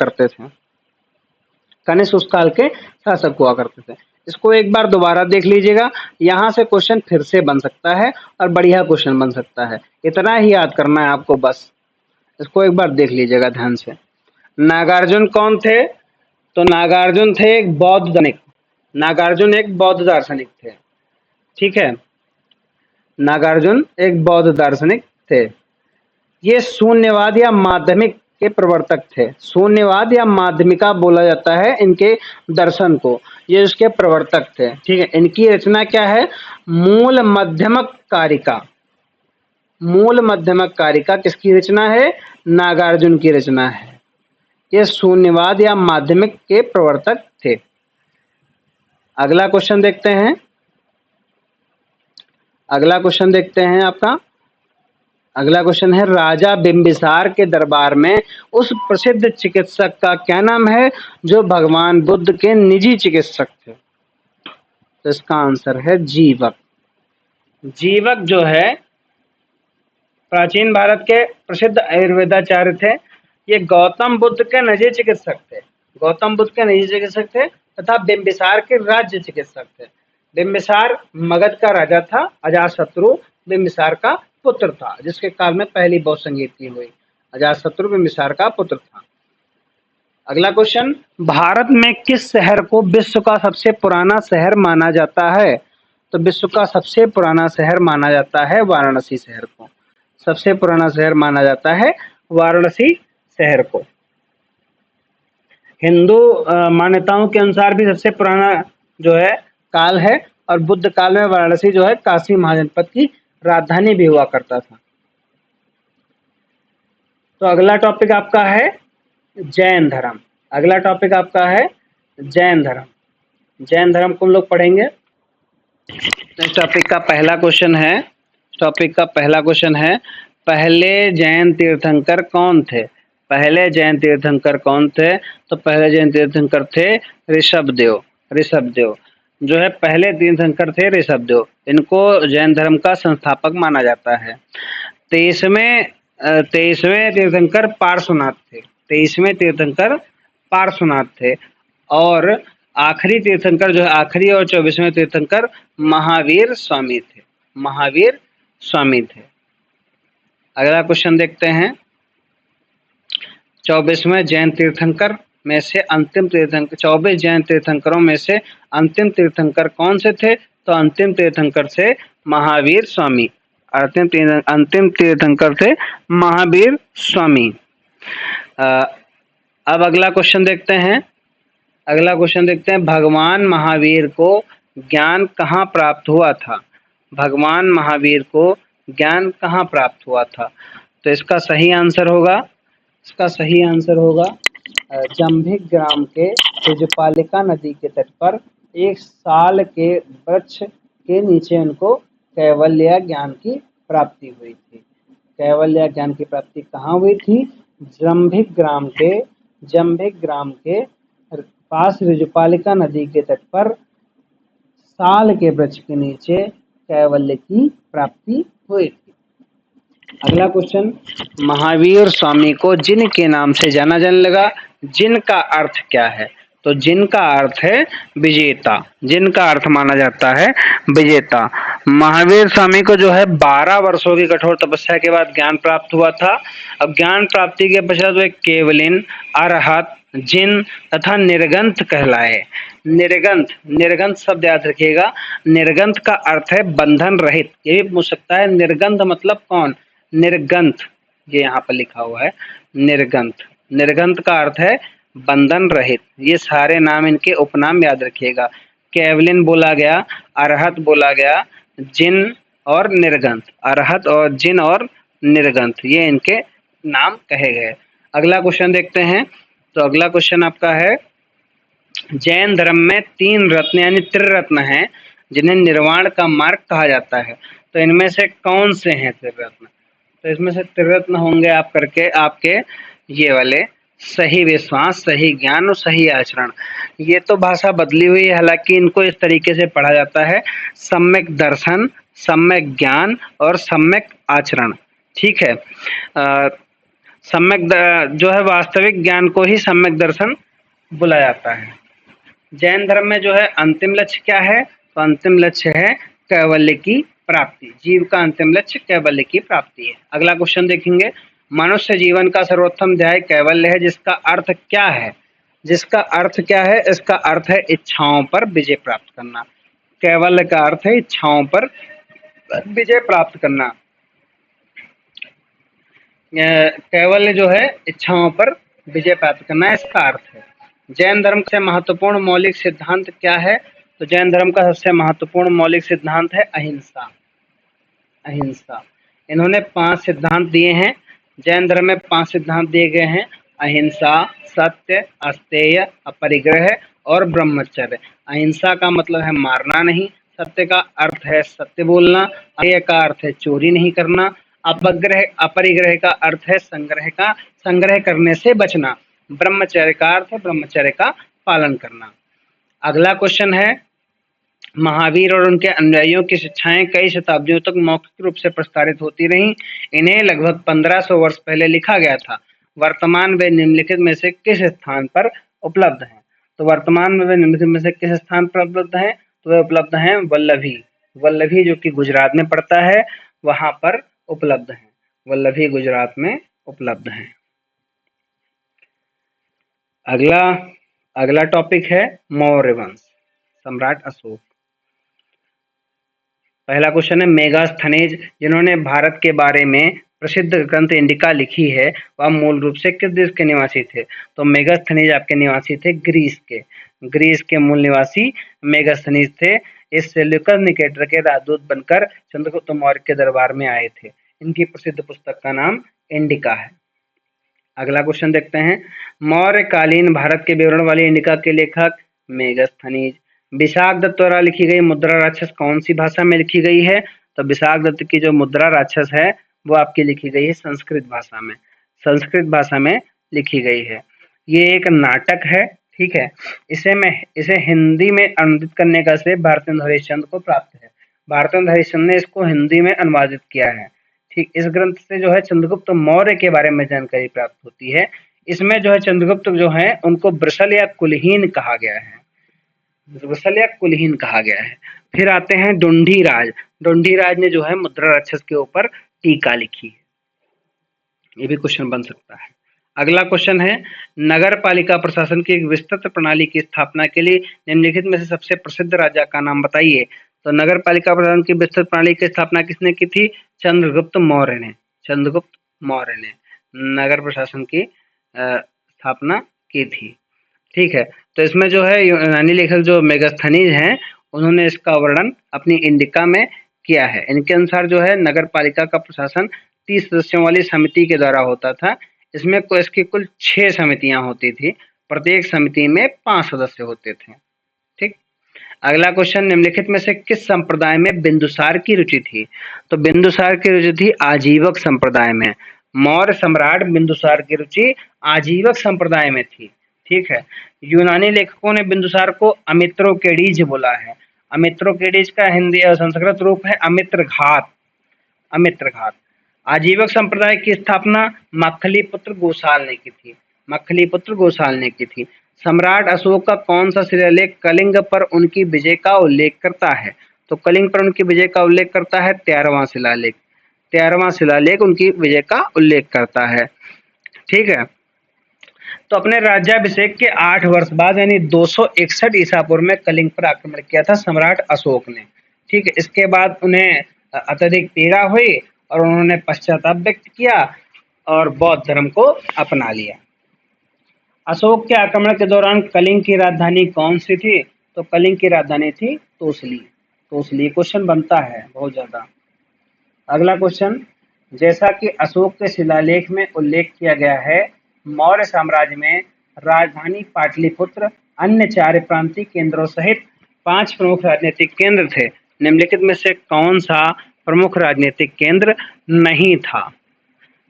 करते थे। इसको एक बार दोबारा देख लीजिएगा, यहाँ से क्वेश्चन फिर से बन सकता है और बढ़िया क्वेश्चन बन सकता है। इतना ही याद करना है आपको बस। इसको एक बार देख लीजिएगा ध्यान से। नागार्जुन कौन थे? तो नागार्जुन थे एक बौद्ध दार्शनिक थे। ठीक है, नागार्जुन एक बौद्ध दार्शनिक थे। ये शून्यवाद या माध्यमिक के प्रवर्तक थे। शून्यवाद या माध्यमिका बोला जाता है इनके दर्शन को। ये इसके प्रवर्तक थे। ठीक है, इनकी रचना क्या है? मूल मध्यमक कारिका किसकी रचना है? नागार्जुन की रचना है। ये शून्यवाद या माध्यमिक के प्रवर्तक थे। अगला क्वेश्चन देखते हैं। आपका अगला क्वेश्चन है, राजा बिंबिसार के दरबार में उस प्रसिद्ध चिकित्सक का क्या नाम है जो भगवान बुद्ध के निजी चिकित्सक थे? तो इसका आंसर है जीवक। जीवक जो है प्राचीन भारत के प्रसिद्ध आयुर्वेदाचार्य थे। ये गौतम बुद्ध के निजी चिकित्सक थे तथा बिंबिसार के राज्य चिकित्सक थे। बिंबिसार मगध का राजा था। अजातशत्रु बिंबिसार का पुत्र था, जिसके काल में पहली बौद्ध संगीति हुई। अजातशत्रु बिंबिसार का पुत्र था। अगला क्वेश्चन, भारत में किस शहर को विश्व का सबसे पुराना शहर माना जाता है? तो विश्व का सबसे पुराना शहर माना जाता है वाराणसी शहर को। सबसे पुराना शहर माना जाता है वाराणसी शहर को। हिंदू मान्यताओं के अनुसार भी सबसे पुराना जो है काल है, और बुद्ध काल में वाराणसी जो है काशी महाजनपद की राजधानी भी हुआ करता था। तो अगला टॉपिक आपका है जैन धर्म। जैन धर्म को हम लोग पढ़ेंगे। इस टॉपिक का पहला क्वेश्चन है, पहले जैन तीर्थंकर कौन थे? तो पहले जैन तीर्थंकर थे ऋषभदेव। जो है पहले तीर्थंकर थे ऋषभदेव। इनको जैन धर्म का संस्थापक माना जाता है। 23वें तीर्थंकर पार्श्वनाथ थे। और आखिरी तीर्थंकर जो है आखिरी और 24वें तीर्थंकर महावीर स्वामी थे। अगला क्वेश्चन देखते हैं। 24 जैन तीर्थंकर में से अंतिम तीर्थंकर 24 जैन तीर्थंकरों में से अंतिम तीर्थंकर कौन से थे? तो अंतिम तीर्थंकर थे महावीर स्वामी। अंतिम तीर्थंकर थे महावीर स्वामी। अब अगला क्वेश्चन देखते हैं। भगवान महावीर को ज्ञान कहाँ प्राप्त हुआ था? तो इसका सही आंसर होगा जंभिक ग्राम के सिजपालिका नदी के तट पर एक साल के वृक्ष के नीचे उनको कैवल्य ज्ञान की प्राप्ति हुई थी। कैवल्य ज्ञान की प्राप्ति कहाँ हुई थी? जंभिक ग्राम के पास ऋजुपालिका नदी के तट पर साल के वृक्ष के नीचे कैवल्य की प्राप्ति हुई थी। अगला क्वेश्चन, महावीर स्वामी को जिन के नाम से जाना जाने लगा, जिन का अर्थ क्या है? तो जिन का अर्थ है विजेता। जिन का अर्थ माना जाता है विजेता। महावीर स्वामी को जो है 12 वर्षों की कठोर तपस्या के बाद ज्ञान प्राप्त हुआ था। अब ज्ञान प्राप्ति के पश्चात वे केवलिन, अरहत, जिन तथा निर्गंथ कहलाए। निर्गंथ शब्द याद रखिएगा। निर्गंथ का अर्थ है बंधन रहित। ये भी पूछ सकता है निर्गंथ मतलब कौन? निर्गंथ, ये यहाँ पर लिखा हुआ है निर्गंथ का अर्थ है बंधन रहित। ये सारे नाम इनके उपनाम याद रखिएगा। केवलिन बोला गया, अरहत बोला गया, जिन और निर्गंथ। अरहत और जिन और निर्गंथ ये इनके नाम कहे गए। अगला क्वेश्चन देखते हैं। तो अगला क्वेश्चन आपका है, जैन धर्म में 3 रत्न यानी त्रिरत्न हैं जिन्हें निर्वाण का मार्ग कहा जाता है। तो इनमें से कौन से हैं त्रिरत्न? तो इसमें से त्रिरत्न होंगे आपके ये वाले, सही विश्वास, सही ज्ञान और सही आचरण। ये तो भाषा बदली हुई है, हालांकि इनको इस तरीके से पढ़ा जाता है, सम्यक दर्शन, सम्यक ज्ञान और सम्यक आचरण। ठीक है। सम्यक जो है वास्तविक ज्ञान को ही सम्यक दर्शन बोला जाता है। जैन धर्म में जो है अंतिम लक्ष्य क्या है? तो अंतिम लक्ष्य है कैवल्य की प्राप्ति। जीव का अंतिम लक्ष्य कैवल्य की प्राप्ति है। अगला क्वेश्चन देखेंगे, मनुष्य जीवन का सर्वोत्तम ध्येय कैवल्य है, जिसका अर्थ क्या है? इसका अर्थ है इच्छाओं पर विजय प्राप्त करना। कैवल्य का अर्थ है इच्छाओं पर विजय प्राप्त करना। कैवल्य जो है इच्छाओं पर विजय प्राप्त करना, इसका अर्थ है। जैन धर्म का महत्वपूर्ण मौलिक सिद्धांत क्या है? तो जैन धर्म का सबसे महत्वपूर्ण मौलिक सिद्धांत है अहिंसा। इन्होंने 5 सिद्धांत दिए हैं। जैन धर्म में 5 सिद्धांत दिए गए हैं। अहिंसा, सत्य, अस्तेय, अपरिग्रह और ब्रह्मचर्य। अहिंसा का मतलब है मारना नहीं, सत्य का अर्थ है सत्य बोलना, अस्तेय का अर्थ है चोरी नहीं करना, अपरिग्रह का अर्थ है संग्रह करने से बचना, ब्रह्मचर्य का अर्थ है ब्रह्मचर्य का पालन करना। अगला क्वेश्चन है, महावीर और उनके अनुयायियों की शिक्षाएं कई शताब्दियों तक मौखिक रूप से प्रसारित होती रहीं। इन्हें लगभग 1500 वर्ष पहले लिखा गया था। वर्तमान वे निम्नलिखित में से किस स्थान पर उपलब्ध हैं? तो वर्तमान में वे निम्नलिखित में से किस स्थान पर उपलब्ध हैं? तो वे उपलब्ध हैं वल्लभी। वल्लभी जो कि गुजरात में पड़ता है, वहां पर उपलब्ध हैं। वल्लभी गुजरात में उपलब्ध हैं। अगला टॉपिक है मौर्य वंश, सम्राट अशोक। पहला क्वेश्चन है, मेगास्थनीज जिन्होंने भारत के बारे में प्रसिद्ध ग्रंथ इंडिका लिखी है, वह मूल रूप से किस देश के निवासी थे? तो मेगास्थनीज आपके निवासी थे ग्रीस के। ग्रीस के मूल निवासी मेगास्थनीज थे। इस सेल्यूकस निकेटर के राजदूत बनकर चंद्रगुप्त मौर्य के दरबार में आए थे। इनकी प्रसिद्ध पुस्तक का नाम इंडिका है। अगला क्वेश्चन देखते हैं, मौर्यकालीन भारत के विवरण वाली इंडिका के लेखक मेगास्थनीज। विशाख दत्त द्वारा लिखी गई मुद्रा राक्षस कौन सी भाषा में लिखी गई है? तो विशाख दत्त की जो मुद्रा राक्षस है वो आपकी लिखी गई है संस्कृत भाषा में। संस्कृत भाषा में लिखी गई है। ये एक नाटक है, ठीक है। इसे हिंदी में अनुवादित करने का श्रेय भारतेंदु हरिश्चंद्र को प्राप्त है। भारतेंदु हरिश्चंद्र ने इसको हिंदी में अनुवादित किया है। ठीक, इस ग्रंथ से जो है चंद्रगुप्त मौर्य के बारे में जानकारी प्राप्त होती है। इसमें जो है चंद्रगुप्त जो है उनको वृषल या कुलहीन कहा गया है। वृषल या कुलहीन कहा गया है। फिर आते हैं ढूंढीराज। ढूंढीराज ने जो है मुद्रा राक्षस के ऊपर टीका लिखी है। ये भी क्वेश्चन बन सकता है। अगला क्वेश्चन है, नगर पालिका प्रशासन की एक विस्तृत प्रणाली की स्थापना के लिए निम्नलिखित में से सबसे प्रसिद्ध राजा का नाम बताइए। तो नगर पालिका प्रशासन की विस्तृत प्रणाली की स्थापना किसने की थी? चंद्रगुप्त मौर्य ने। चंद्रगुप्त मौर्य ने नगर प्रशासन की स्थापना की थी। ठीक है, तो इसमें जो है यूनानी लेखक जो मेगास्थनीज हैं उन्होंने इसका वर्णन अपनी इंडिका में किया है। इनके अनुसार जो है नगर पालिका का प्रशासन 30 सदस्यों वाली समिति के द्वारा होता था। इसमें इसकी कुल 6 समितियां होती थी। प्रत्येक समिति में 5 सदस्य होते थे। ठीक, अगला क्वेश्चन, निम्नलिखित में से किस संप्रदाय में बिंदुसार की रुचि थी? तो बिंदुसार की रुचि थी आजीवक संप्रदाय में। मौर्य सम्राट बिंदुसार की रुचि आजीवक संप्रदाय में थी। ठीक है, यूनानी लेखकों ने बिंदुसार को अमित्रोकेडीज बोला है। अमित्रोकेडीज का हिंदी और संस्कृत रूप है अमित्रघात। अमित्रघात। आजीवक संप्रदाय की स्थापना मक्खलीपुत्र गोसाल ने की थी। मक्खलीपुत्र गोसाल ने की थी। सम्राट अशोक का कौन सा शिलालेख कलिंग पर उनकी विजय का उल्लेख करता है? तो कलिंग पर उनकी विजय का उल्लेख करता है 13वां शिलालेख। 13वां शिलालेख उनकी विजय का उल्लेख करता है। ठीक है, तो अपने राज्याभिषेक के 8 वर्ष बाद यानी 261 ईसा पूर्व में कलिंग पर आक्रमण किया था सम्राट अशोक ने। ठीक है, इसके बाद उन्हें अत्यधिक पीड़ा हुई और उन्होंने पश्चाताप व्यक्त किया और बौद्ध धर्म को अपना लिया। अशोक के आक्रमण के दौरान कलिंग की राजधानी कौन सी थी? तो कलिंग की राजधानी थी तोसली। तोसली क्वेश्चन बनता है बहुत ज्यादा। अगला क्वेश्चन, जैसा कि अशोक के शिलालेख में उल्लेख किया गया है, मौर्य साम्राज्य में राजधानी पाटलिपुत्र अन्य 4 प्रांतीय केंद्रों सहित 5 प्रमुख राजनीतिक केंद्र थे। निम्नलिखित में से कौन सा प्रमुख राजनीतिक केंद्र नहीं था?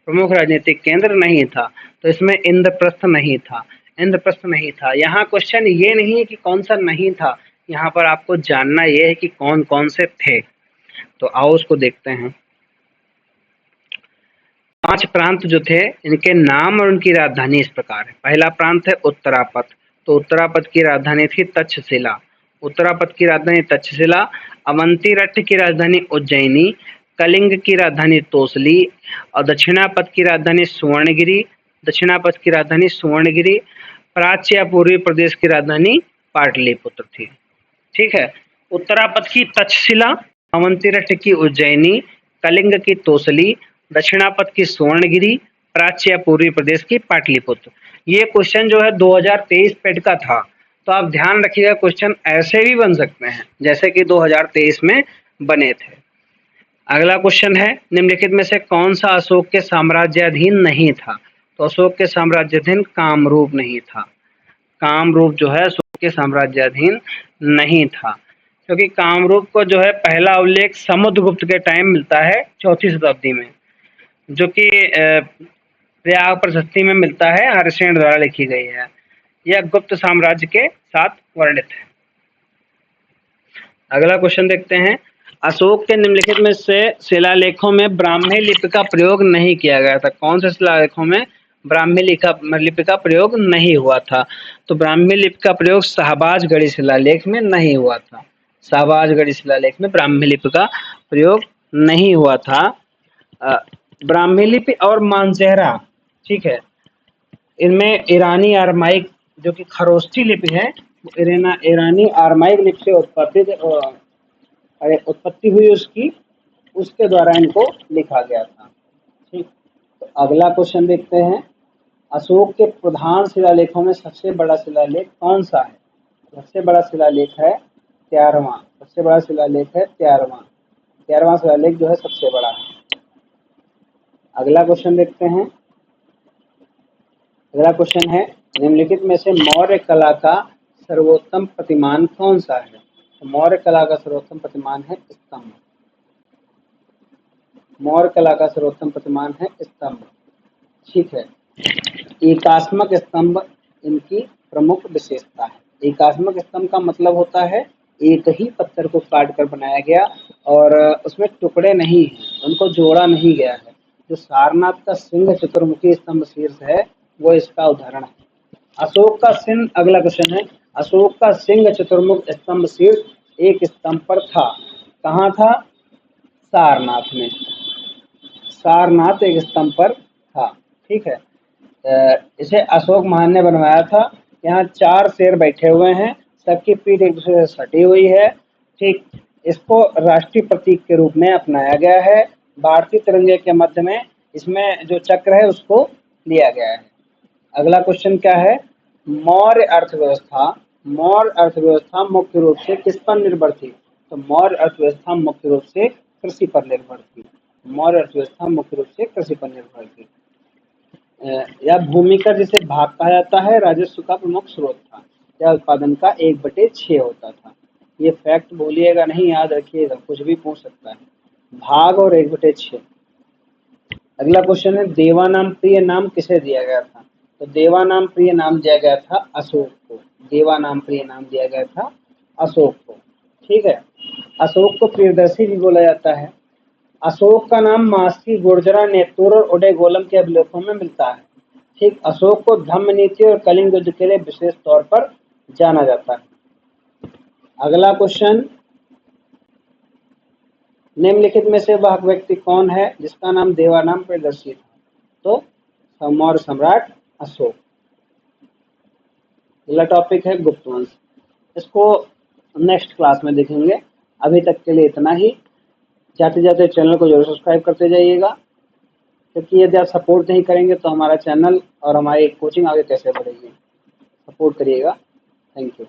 प्रमुख राजनीतिक केंद्र नहीं था, तो इसमें इंद्रप्रस्थ नहीं था। इंद्रप्रस्थ नहीं था। यहाँ क्वेश्चन ये नहीं है कि कौन सा नहीं था, यहाँ पर आपको जानना यह है कि कौन कौन से थे। तो आओ उसको देखते हैं। 5 प्रांत जो थे इनके नाम और उनकी राजधानी इस प्रकार है। पहला प्रांत है उत्तरापथ। तो उत्तरापथ की राजधानी थी तक्षशिला। उत्तरापथ की राजधानी तक्षशिला। अवंतीरठ की राजधानी उज्जैनी। कलिंग की राजधानी तोसली और दक्षिणापथ की राजधानी सुवर्णगिरी। दक्षिणापथ की राजधानी सुवर्णगिरी। प्राच्य या पूर्वी प्रदेश की राजधानी पाटलिपुत्र थी। ठीक है, उत्तरापथ की तक्षशिला, अवंतीरठ की उज्जैनी, कलिंग की तोसली, दक्षिणापथ की सुवर्णगिरी, प्राच्य या पूर्वी प्रदेश की पाटलिपुत्र। ये क्वेश्चन जो है 2023 पेड का था, तो आप ध्यान रखिएगा क्वेश्चन ऐसे भी बन सकते हैं जैसे कि 2023 में बने थे। अगला क्वेश्चन है, निम्नलिखित में से कौन सा अशोक के साम्राज्याधीन नहीं था? तो अशोक के साम्राज्याधीन कामरूप नहीं था। कामरूप जो है अशोक के साम्राज्याधीन नहीं था, क्योंकि कामरूप को जो है पहला उल्लेख समुद्रगुप्त के टाइम मिलता है 4वीं शताब्दी में, जो कि प्रयाग प्रशस्ति में मिलता है, हरिसेन द्वारा लिखी गई है। यह गुप्त साम्राज्य के साथ वर्णित है। अगला क्वेश्चन देखते हैं। अशोक के निम्नलिखित में से शिलालेखों में ब्राह्मी लिपि का प्रयोग नहीं किया गया था। कौन से शिलालेखों में ब्राह्मी लिपि का प्रयोग नहीं हुआ था? तो ब्राह्मी लिपि का प्रयोग शाहबाजगढ़ी शिलालेख में नहीं हुआ था। शाहबाजगढ़ी शिलालेख में ब्राह्मी लिपि का प्रयोग नहीं हुआ था। ब्राह्मी लिपि और मानसेहरा, ठीक है, इनमें ईरानी आरमाइक जो कि खरोष्ठी लिपि है, ईरानी आरमाइक लिपि से उत्पत्ति हुई उसकी, उसके द्वारा इनको लिखा गया था। ठीक, तो अगला क्वेश्चन देखते हैं। अशोक के प्रधान शिलालेखों में सबसे बड़ा शिलालेख कौन सा है? सबसे बड़ा शिलालेख है 13वां। सबसे बड़ा शिलालेख है 13वां शिलालेख जो है सबसे बड़ा है। अगला क्वेश्चन देखते हैं। अगला क्वेश्चन है, निम्नलिखित में से मौर्य कला का सर्वोत्तम प्रतिमान कौन सा है? तो मौर्य कला का सर्वोत्तम प्रतिमान है स्तंभ। मौर्य कला का सर्वोत्तम प्रतिमान है स्तंभ। ठीक है, एकात्मक स्तंभ इनकी प्रमुख विशेषता है। एकात्मक स्तंभ का मतलब होता है एक ही पत्थर को काट कर बनाया गया और उसमें टुकड़े नहीं है, उनको जोड़ा नहीं गया है। जो सारनाथ का सिंह चतुर्मुखी स्तंभ शीर्ष है वो इसका उदाहरण है। अशोक का सिंह, अगला क्वेश्चन है, अशोक का सिंह चतुर्मुख स्तंभ शीर्ष एक स्तंभ पर था। कहाँ था? सारनाथ में। सारनाथ एक स्तंभ पर था। ठीक है, इसे अशोक महान ने बनवाया था। यहाँ 4 शेर बैठे हुए हैं, सबकी पीठ एक दूसरे से सटी हुई है। ठीक, इसको राष्ट्रीय प्रतीक के रूप में अपनाया गया है। भारतीय तिरंगे के मध्य में इसमें जो चक्र है उसको लिया गया है। अगला क्वेश्चन क्या है? मौर्य अर्थव्यवस्था। मौर्य अर्थव्यवस्था मुख्य रूप से किस पर निर्भर थी? तो मौर्य अर्थव्यवस्था मुख्य रूप से कृषि पर निर्भर थी। मौर्य अर्थव्यवस्था मुख्य रूप से कृषि पर निर्भर थी। या भूमि का जिसे भाग कहा जाता है, राजस्व का प्रमुख स्रोत था। या उत्पादन का 1/6 होता था। ये फैक्ट भूलिएगा नहीं, याद रखिएगा, कुछ भी पूछ सकता है। भाग और 1/6। अगला क्वेश्चन है, देवानाम प्रिय नाम किसे दिया गया था? तो देवानाम प्रिय नाम दिया गया था अशोक को। देवानाम प्रिय नाम दिया गया था अशोक को। ठीक है, अशोक को प्रियदर्शी भी बोला जाता है। अशोक का नाम मासी, गुर्जरा, नेतुर और उडैगोलम के अभिलेखों में मिलता है। ठीक, अशोक को धम्म नीति और कलिंग युद्ध के लिए विशेष तौर पर जाना जाता है। अगला क्वेश्चन, निम्नलिखित में से वह व्यक्ति कौन है जिसका नाम देवानाम प्रियदर्शी था? तो मौर्य सम्राट अशोक। अगला टॉपिक है गुप्त वंश। इसको नेक्स्ट क्लास में देखेंगे। अभी तक के लिए इतना ही। जाते जाते चैनल को जरूर सब्सक्राइब करते जाइएगा, क्योंकि यदि आप सपोर्ट नहीं करेंगे तो हमारा चैनल और हमारी कोचिंग आगे कैसे बढ़ेगी। सपोर्ट करिएगा। Thank you.